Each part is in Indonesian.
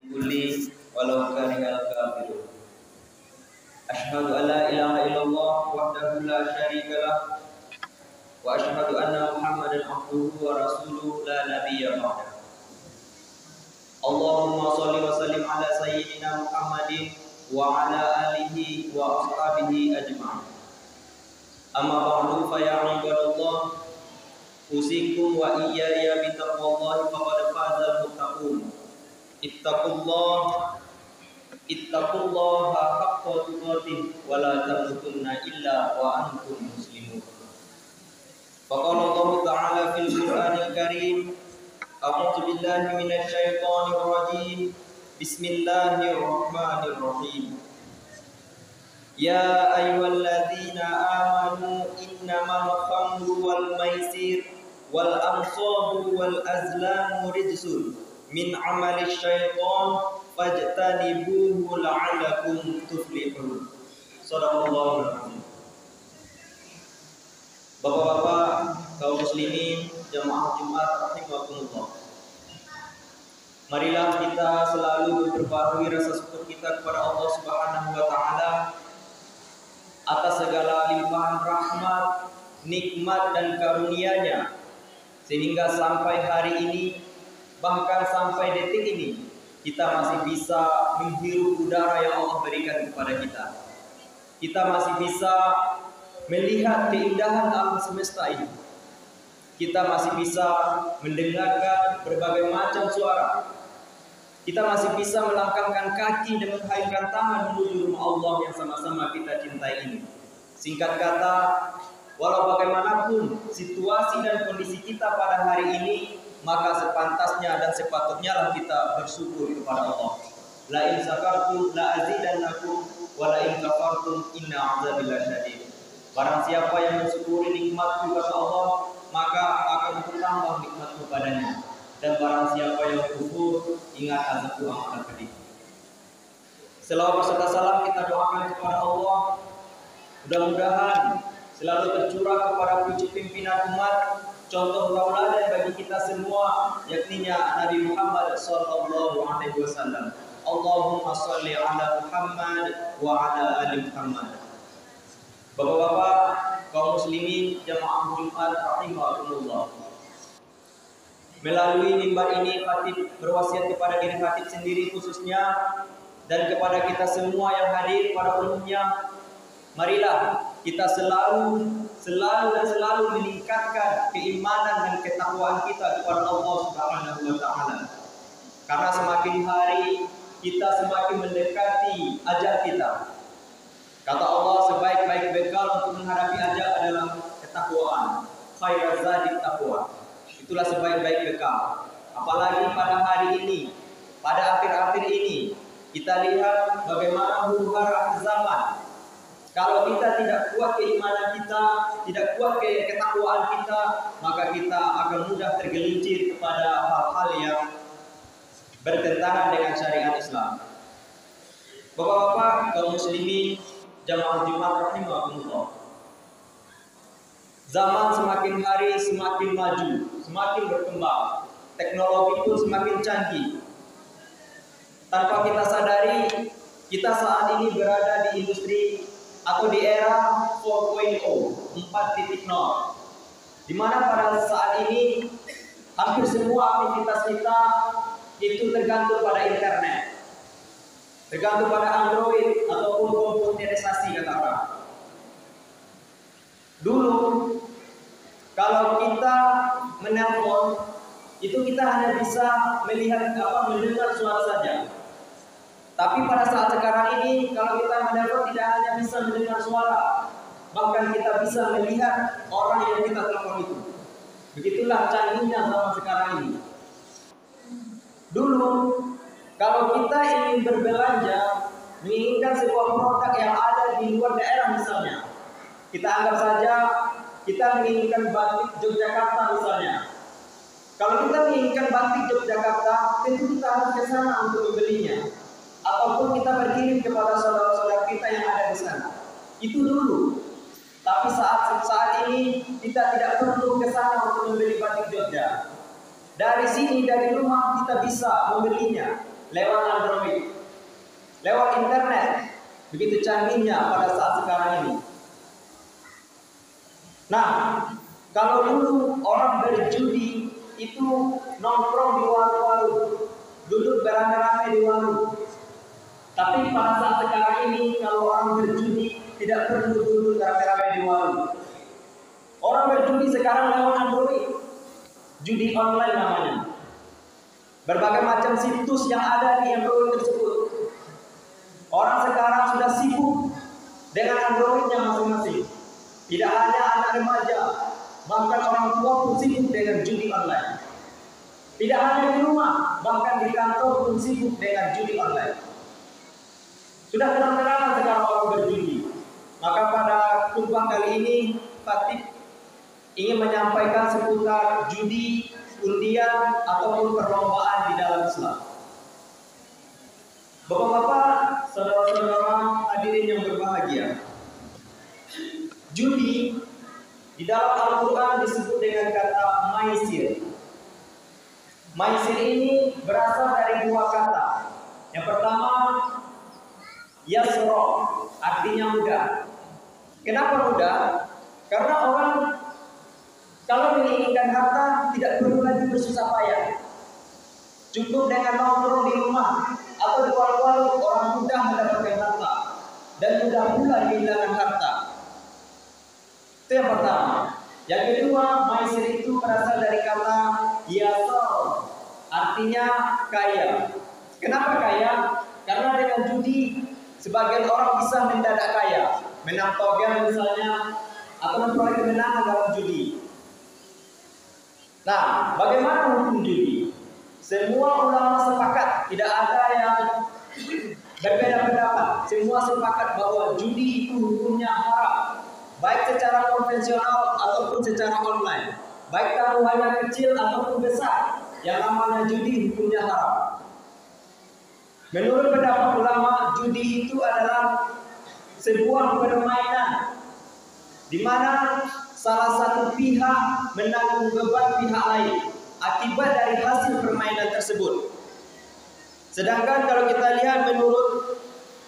kulli walau karihal kafirun. Asyhadu an la ilaha illallah wahdahu la syarika lah wa asyhadu anna Muhammadan abduhu wa rasuluhu la nabiyya ba'dahu. Allahumma shalli wa sallim ala sayyidina Muhammadin wa ala alihi wa ashabihi ajma'in. Amma ba'du fa ya ibadallah, usikum wa iyaya bi taqwallahi faqad fazal muttaqun. Ittaqullaha haqqa tuqatih wa la tamutunna illa wa antum muslimun. Faqala Allah ta'ala fil Qur'anil Karim, a'udzu billahi minasy syaithanir rajim. Bismillahirrahmanirrahim. Ya ayyuhalladzina amanu innamal khamru wal maisir wal ansabu wal azlamu rijsun min amali syaitan fajtanibuhu la'allakum tuflihun. Shadaqallahul azim. Bapak-bapak, kaum muslimin, jamaah Jumat rahimakumullah. Marilah kita selalu berbaharui rasa syukur kita kepada Allah Subhanahu wa taala atas segala limpahan rahmat, nikmat dan karunia-Nya, sehingga sampai hari ini, bahkan sampai detik ini, kita masih bisa menghirup udara yang Allah berikan kepada kita. Kita masih bisa melihat keindahan alam semesta ini. Kita masih bisa mendengarkan berbagai macam suara. Kita masih bisa melangkahkan kaki dan menghayungkan tangan menuju rumah Allah yang sama-sama kita cintai ini. Singkat kata, walau bagaimanapun situasi dan kondisi kita pada hari ini, maka sepantasnya dan sepatutnya lah kita bersyukur kepada Allah. La in syakartum la azidannakum wa la in kafartum inna 'adzabi lasyadid. Barang siapa yang mensyukuri nikmat kepada Allah, maka akan bertambah nikmat kepadanya. Dan barang siapa yang kufur, ingat azabku amat pedih. Selawat serta salam kita doakan kepada Allah, mudah-mudahan selalu tercurah kepada puji pimpinan umat, contoh tauladan bagi kita semua, yakninya Nabi Muhammad sallallahu alaihi wasallam. Allahumma shalli ala Muhammad wa ala ali Muhammad. Bapak-bapak, kaum muslimin, jamaah Jumat rahimakumullah. Melalui mimbar ini, khatib berwasiat kepada diri khatib sendiri khususnya dan kepada kita semua yang hadir pada umumnya. Marilah kita selalu meningkatkan keimanan dan ketakwaan kita kepada Allah Subhanahu wa taala. Karena semakin hari kita semakin mendekati ajal kita. Kata Allah, sebaik-baik bekal untuk menghadapi ajal adalah ketakwaan. Khairaz zadi taqwa. Itulah sebaik-baik bekal. Apalagi pada hari ini, pada akhir-akhir ini, kita lihat bagaimana huru-hara zaman. Kalau kita tidak kuat keimanan kita, tidak kuat ketakwaan kita, maka kita akan mudah tergelincir kepada hal-hal yang bertentangan dengan syariat Islam. Bapak-bapak, kaum muslimin, jamaah Jumat rahimakumullah. Zaman semakin hari semakin maju, semakin berkembang. Teknologi pun semakin canggih. Tanpa kita sadari, kita saat ini berada di industri atau di era 4.0, 4.0, di mana pada saat ini hampir semua aktivitas kita itu tergantung pada internet, tergantung pada Android ataupun komputerisasi kata orang. Dulu kalau kita menelpon itu kita hanya bisa mendengar suara saja. Tapi pada saat sekarang ini kalau kita menelpon tidak hanya bisa mendengar suara, bahkan kita bisa melihat orang yang kita telepon itu. Begitulah canggihnya zaman sekarang ini. Dulu kalau kita ingin berbelanja, menginginkan sebuah produk yang ada di luar daerah misalnya, kita anggap saja kita menginginkan batik Yogyakarta misalnya. Kalau kita menginginkan batik Yogyakarta, tentu kita harus ke sana untuk membelinya. Ataupun kita berkirim kepada saudara-saudara kita yang ada di sana. Itu dulu. Tapi saat ini kita tidak perlu ke sana untuk membeli batik Jogja. Dari sini, dari rumah kita bisa membelinya. lewat Android, lewat internet. Begitu canggihnya pada saat sekarang ini. Nah, kalau dulu orang berjudi itu nongkrong di warung-warung, duduk beramai-ramai di warung. Tapi pada saat sekarang ini kalau orang berjudi tidak perlu duduk beramai-ramai di warung. Orang berjudi sekarang lewat Android, judi online namanya. Berbagai macam situs yang ada di Android tersebut. Orang sekarang sudah sibuk dengan Androidnya masing-masing. Tidak hanya anak remaja, bahkan orang tua pun sibuk dengan judi online. Tidak hanya di rumah, bahkan di kantor pun sibuk dengan judi online. Sudah terang-terangan sekarang orang berjudi. Maka pada khutbah kali ini, Khatib ingin menyampaikan seputar judi, undian ataupun perlombaan di dalam Islam. Bapak-bapak, saudara-saudara hadirin yang berbahagia, judi di dalam Al-Quran disebut dengan kata maisir. Maisir ini berasal dari dua kata. Yang pertama, yasro, artinya mudah. Kenapa mudah? Karena orang kalau menginginkan harta tidak perlu lagi bersusah payah. Cukup dengan nongkrong di rumah atau di warung-warung, orang mudah mendapatkan harta dan mudah pula kehilangan harta. Itu yang pertama. Yang kedua, maisir itu berasal dari kata yasar, artinya kaya. Kenapa kaya? Karena dengan judi sebagian orang bisa mendadak kaya, menang togel misalnya, atau memperoleh kemenangan dalam judi. Nah, bagaimana hukum judi? Semua ulama sepakat, tidak ada yang berbeda pendapat. Semua sepakat bahwa judi itu hukumnya haram, baik secara konvensional ataupun secara online, baik taruhannya kecil ataupun besar. Yang namanya judi hukumnya haram. Menurut pendapat ulama, judi itu adalah sebuah permainan di mana salah satu pihak menanggung beban pihak lain akibat dari hasil permainan tersebut. Sedangkan kalau kita lihat menurut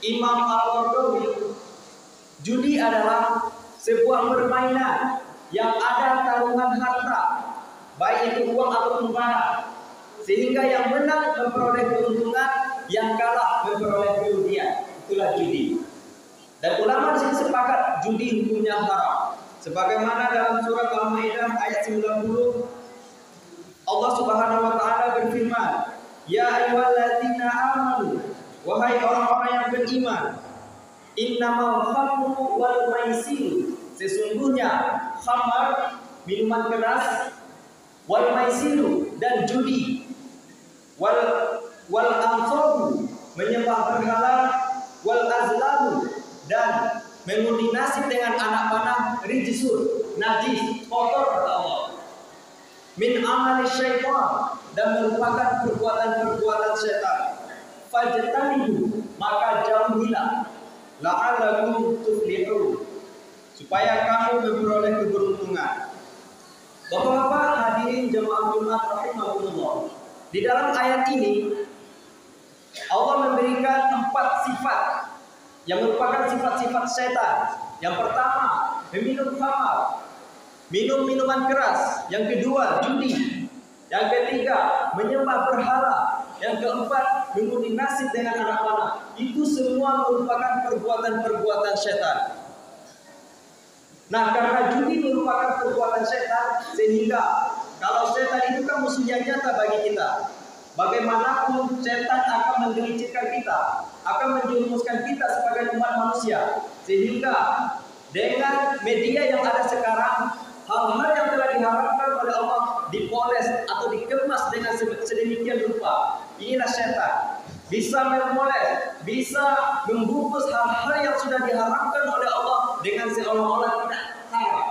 Imam Al-Qurtubi, judi adalah sebuah permainan yang ada taruhan harta, baik itu uang ataupun barang, sehingga yang menang memperoleh keuntungan, yang kalah memperoleh kerugian. Itulah judi. Dan ulama di sini sepakat judi hukumnya haram. Sebagaimana dalam surat Al-Maidah ayat 90, Allah Subhanahu wa taala berfirman, "Ya ayyuhalladzina amanu," wahai orang-orang yang beriman, "innamal khamru wal maisir," sesungguhnya khamar, minuman keras, wal maisiru, dan judi, wal ansabu, menyembah berhala, wal azlamu, dan mengundi nasib dengan anak panah, rijsun, najis, kotor kata Allah, min amali syaitan, dan merupakan perbuatan-perbuatan setan. Fajtanibu, maka jauhilah, la'allakum tuflihun, supaya kamu memperoleh keberuntungan. Bapak-bapak hadirin jemaah Jumat rahimahullah, di dalam ayat ini Allah memberikan 4 sifat yang merupakan sifat-sifat setan. Yang pertama, meminum khamar, minum minuman keras. Yang kedua, judi. Yang ketiga, menyembah berhala. Yang keempat, mengundi nasib dengan anak panah. Itu semua merupakan perbuatan-perbuatan setan. Nah, karena judi merupakan perbuatan setan, sehingga kalau setan itu kan musuh yang nyata bagi kita. Bagaimanapun setan akan menggelincirkan kita, akan menjerumuskan kita sebagai umat manusia. Sehingga dengan media yang ada sekarang, hal-hal yang telah diharapkan oleh Allah dipoles atau dikemas dengan sedemikian rupa. Inilah setan. Bisa memoles, bisa membungkus hal-hal yang sudah diharapkan oleh Allah dengan seolah-olah tidak haram.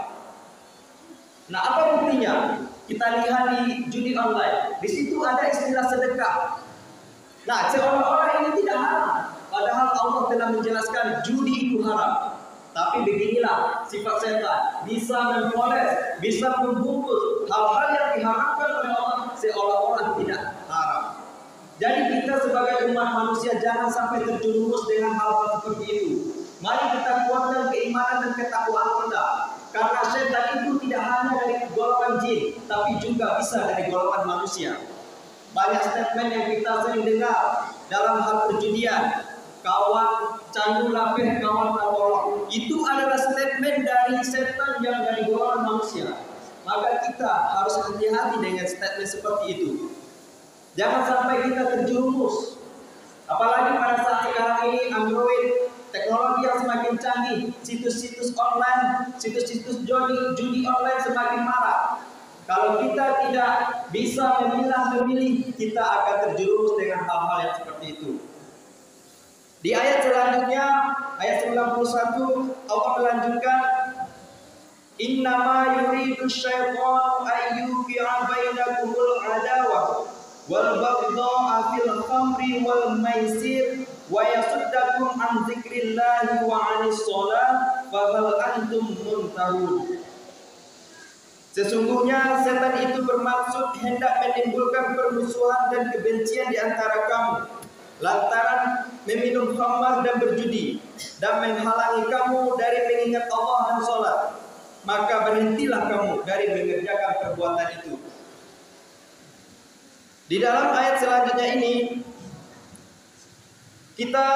Nah, apa buktinya? Kita lihat di judi online. Di situ ada istilah sedekah. Nah, seolah-olah ini tidak haram, padahal Allah telah menjelaskan judi itu haram. Tapi beginilah sifat setan, bisa mempoles, bisa membungkus hal-hal yang diharapkan oleh Allah seolah-olah tidak haram. Jadi kita kita sebagai umat manusia jangan sampai terjerumus dengan hal-hal seperti itu. Mari kita kuatkan keimanan dan ketakwaan kita. Karena setan itu tidak hanya dari golongan jin, tapi juga bisa dari golongan manusia. Banyak statement yang kita sering dengar dalam hal perjudian. Kawan candu lapeh, kawan tolong. Itu adalah statement dari setan yang dari golongan manusia. Maka kita harus hati-hati dengan statement seperti itu. Jangan sampai kita terjerumus. Apalagi pada saat sekarang ini Android, teknologi yang semakin canggih, situs-situs online, situs-situs judi online semakin marak. Kalau kita tidak bisa memilah-memilih, kita akan terjerumus dengan hal-hal yang seperti itu. Di ayat selanjutnya, ayat 91, Allah melanjutkan, Innama yuridu syaitanu ayyuqi'a bainakumul adawah wal baghdha'a fil khamri wal maisir wa yasuddakum an dzikrillahi wa 'anis shalah fa hal antum muntahun. Sesungguhnya setan itu bermaksud hendak menimbulkan permusuhan dan kebencian di antara kamu lantaran meminum khamar dan berjudi dan menghalangi kamu dari mengingat Allah dan sholat. Maka berhentilah kamu dari mengerjakan perbuatan itu. Di dalam ayat selanjutnya ini kita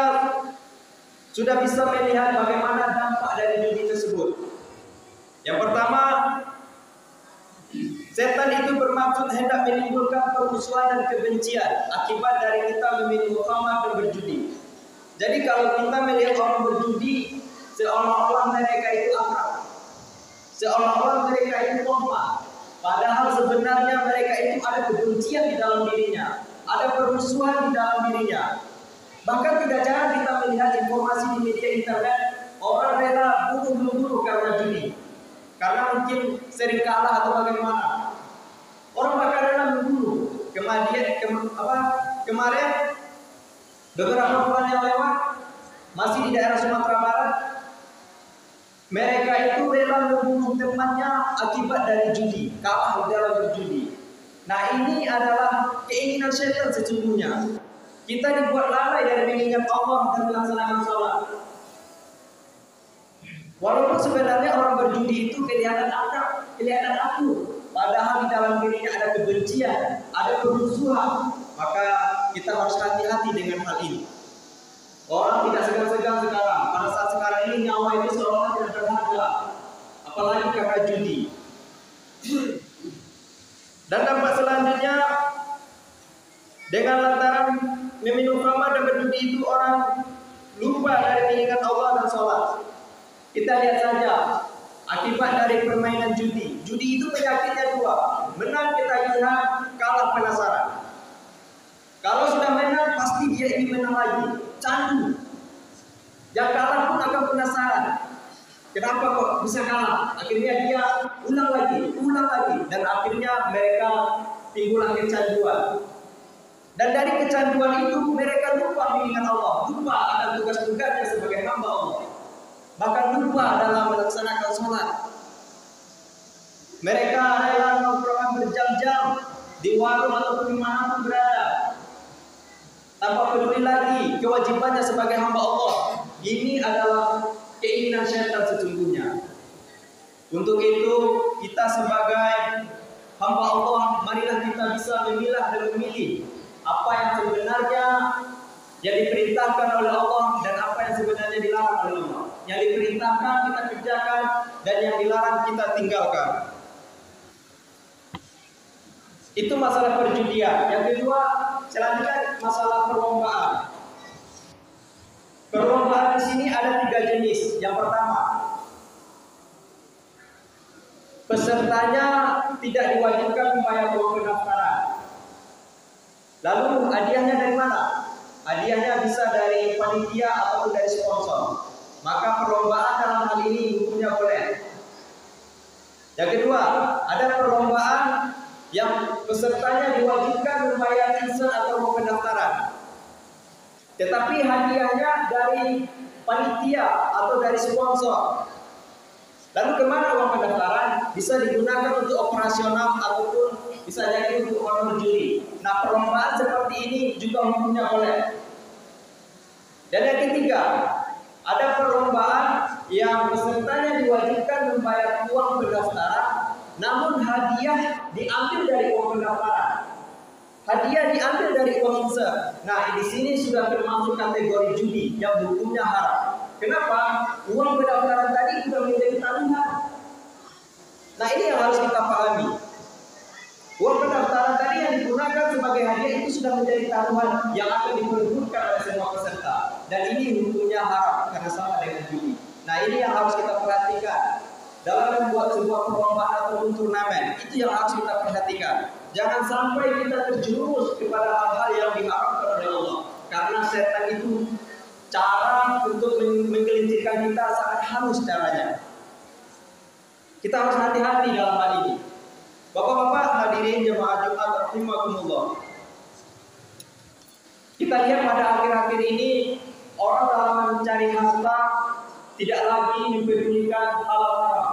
sudah bisa melihat bagaimana dampak dari judi tersebut. Yang pertama, setan itu bermaksud hendak menimbulkan permusuhan dan kebencian akibat dari kita meminum khamar dan berjudi. Jadi kalau kita melihat orang berjudi, seolah-olah mereka itu akrab, seolah-olah mereka itu kompak. Padahal sebenarnya mereka itu ada kebencian di dalam dirinya, ada permusuhan di dalam dirinya. Bahkan tidak jarang kita melihat informasi di media internet, orang rela bunuh karena judi, karena mungkin sering kalah atau bagaimana. Orang bakal rela membunuh. Kemarin beberapa bulan yang lewat, masih di daerah Sumatera Barat, mereka itu rela membunuh temannya akibat dari judi, kalah dalam berjudi. Nah, ini adalah keinginan setan sesungguhnya. Kita dibuat lalai dari mengingat Allah dan melaksanakan sholat. Walaupun sebenarnya orang berjudi itu kelihatan akrab, kelihatan akur, padahal di dalam dirinya ada kebencian, ada permusuhan. Maka kita harus hati-hati dengan hal ini. Orang tidak segan-segan sekarang. Pada saat sekarang ini nyawa itu seolah tidak berharga, apalagi karena judi. Dan dampak selanjutnya, dengan lantaran meminum khamar dan berjudi itu orang lupa dari mengingat Allah dan sholat. Kita lihat saja akibat dari permainan judi. Judi itu penyakitnya dua: menang ketagihan, kalah penasaran. Kalau sudah menang pasti dia ingin menang lagi, candu. Yang kalah pun akan penasaran. Kenapa kok bisa kalah? Akhirnya dia ulang lagi, dan akhirnya mereka timbullah kecanduan. Dan dari kecanduan itu mereka lupa mengingat Allah, lupa ada tugas-tugasnya sebagai hamba Allah, bahkan lupa dalam melaksanakan sholat. Mereka rela nongkrong berjam-jam di warung ataupun dimanapun berada, tanpa peduli lagi kewajibannya sebagai hamba Allah. Ini adalah keinginan syaitan sesungguhnya. Untuk itu kita sebagai hamba Allah, marilah kita bisa memilah dan memilih apa yang sebenarnya yang diperintahkan oleh Allah dan apa yang sebenarnya dilarang oleh Allah. Yang diperintahkan kita kerjakan dan yang dilarang kita tinggalkan. Itu masalah perjudian. Yang kedua, selanjutnya masalah perlombaan. Perlombaan di sini ada 3 jenis. Yang pertama, pesertanya tidak diwajibkan membayar uang pendaftaran. Lalu hadiahnya dari mana? Hadiahnya bisa dari panitia ataupun dari sponsor. Maka perlombaan dalam hal ini hukumnya boleh. Yang kedua, ada perlombaan yang pesertanya diwajibkan membayar insan atau pendaftaran, tetapi hadiahnya dari panitia atau dari sponsor. Lalu kemana uang pendaftaran? Bisa digunakan untuk operasional ataupun bisa bisa jadi untuk honor juri. Nah, perlombaan seperti ini juga hukumnya boleh. Dan yang ketiga, ada perlombaan yang pesertanya diwajibkan membayar uang pendaftaran, namun hadiah diambil dari uang pendaftaran. Hadiah diambil dari uang insert. Nah, di sini sudah termasuk kategori judi yang hukumnya haram. Kenapa? Uang pendaftaran tadi sudah menjadi taruhan. Nah, ini yang harus kita pahami. Uang pendaftaran tadi yang digunakan sebagai hadiah itu sudah menjadi taruhan yang akan diperebutkan oleh semua peserta. Dan ini hukumnya haram karena sama dengan judi. Nah, ini yang harus kita perhatikan dalam membuat sebuah perlombaan ataupun turnamen. Itu yang harus kita perhatikan. Jangan sampai kita terjerumus kepada hal-hal yang diharamkan oleh Allah. Karena setan itu cara untuk menggelincirkan kita sangat halus caranya. Kita harus hati-hati dalam hal ini. Bapak-bapak hadirin jemaah Jumat rahimakumullah. Kita lihat pada akhir-akhir ini orang dalam mencari harta tidak lagi mempedulikan hal haram.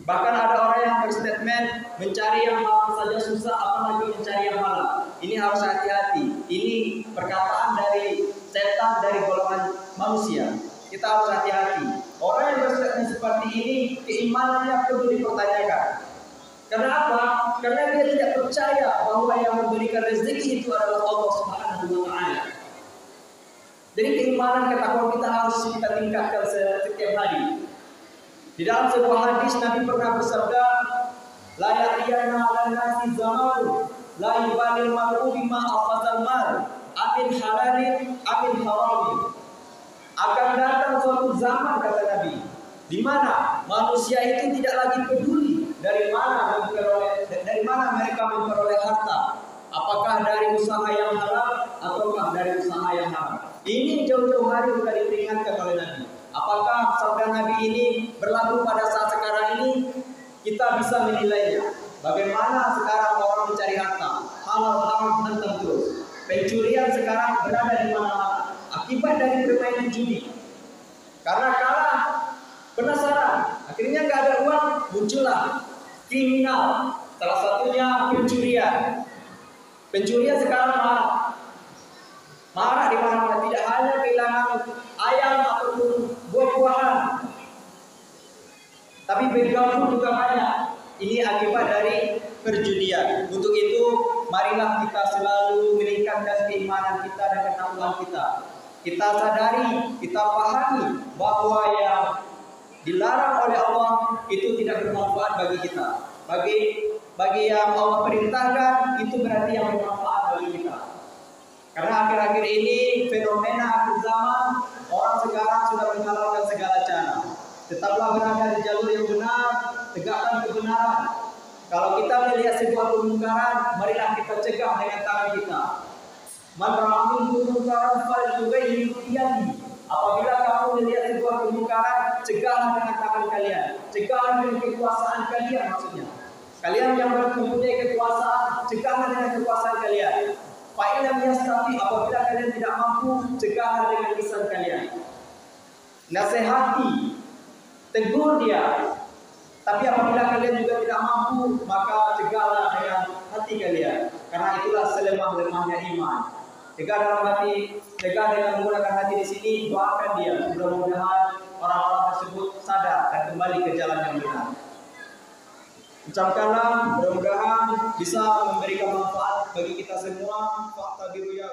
Bahkan ada orang yang berstatement mencari yang haram saja susah, apalagi mencari yang halal. Ini harus hati-hati. Ini perkataan dari setan dari golongan manusia. Kita harus hati-hati. Orang yang berstatement seperti ini keimanannya perlu dipertanyakan. Karena apa? Karena dia tidak percaya bahwa yang memberikan rezeki itu adalah Allah Subhanahu wa Ta'ala. Jadi keimanan ketakwaan kita harus kita tingkatkan setiap hari. Di dalam sebuah hadis Nabi pernah bersabda, la ya'tiyanna 'alan nasi zamanun la yubalil mar'u bima akhadhal mal amin halalin amin haramin. Akan datang suatu zaman, kata Nabi, di mana manusia itu tidak lagi peduli dari mana mereka memperoleh harta, apakah dari usaha yang halal ataukah dari usaha yang haram. Ini jauh-jauh hari sudah diperingatkan oleh Nabi. Apakah sabda Nabi ini berlaku pada saat sekarang ini? Kita bisa menilainya. Bagaimana sekarang orang mencari harta, halal haram hantam terus. Pencurian sekarang berada di mana-mana akibat dari permainan judi. Karena kalah, penasaran, akhirnya nggak ada uang, muncullah kriminal. Salah satunya pencurian. Pencurian sekarang marah di mana-mana, tidak hanya kehilangan ayam ataupun buah-buahan, tapi background pun juga banyak. Ini akibat dari perjudian. Untuk itu, marilah kita selalu meningkatkan keimanan kita dan ketakwaan kita. Kita sadari, kita pahami bahwa yang dilarang oleh Allah itu tidak bermanfaat bagi kita. Bagi yang Allah perintahkan itu berarti yang bermanfaat bagi kita. Karena akhir-akhir ini fenomena akhir zaman, orang sekarang sudah menghalalkan segala cara. Tetaplah berada di jalur yang benar, tegakkan kebenaran. Kalau kita melihat sebuah kemungkaran, marilah kita cegah dengan tangan kita. Man ra'a minkum munkaran falyughayyirhu biyadihi. Apabila kamu melihat sebuah kemungkaran, cegahlah dengan tangan kalian. Cegahlah dengan kekuasaan kalian maksudnya. Kalian yang mempunyai kekuasaan, cegahlah dengan kekuasaan kalian. Fa in lam yastati, apabila kalian tidak mampu, cegahlah dengan lisan kalian. Nasihati, tegur dia. Tapi apabila kalian juga tidak mampu, maka cegahlah dengan hati kalian. Karena itulah selemah-lemahnya iman. Cegah dalam hati, cegah dengan menggunakan hati di sini, doakan dia. Mudah-mudahan orang-orang tersebut sadar dan kembali ke jalan yang benar. Ucapkanlah, mudah-mudahan bisa memberikan manfaat bagi kita semua. Fa'tabiru ya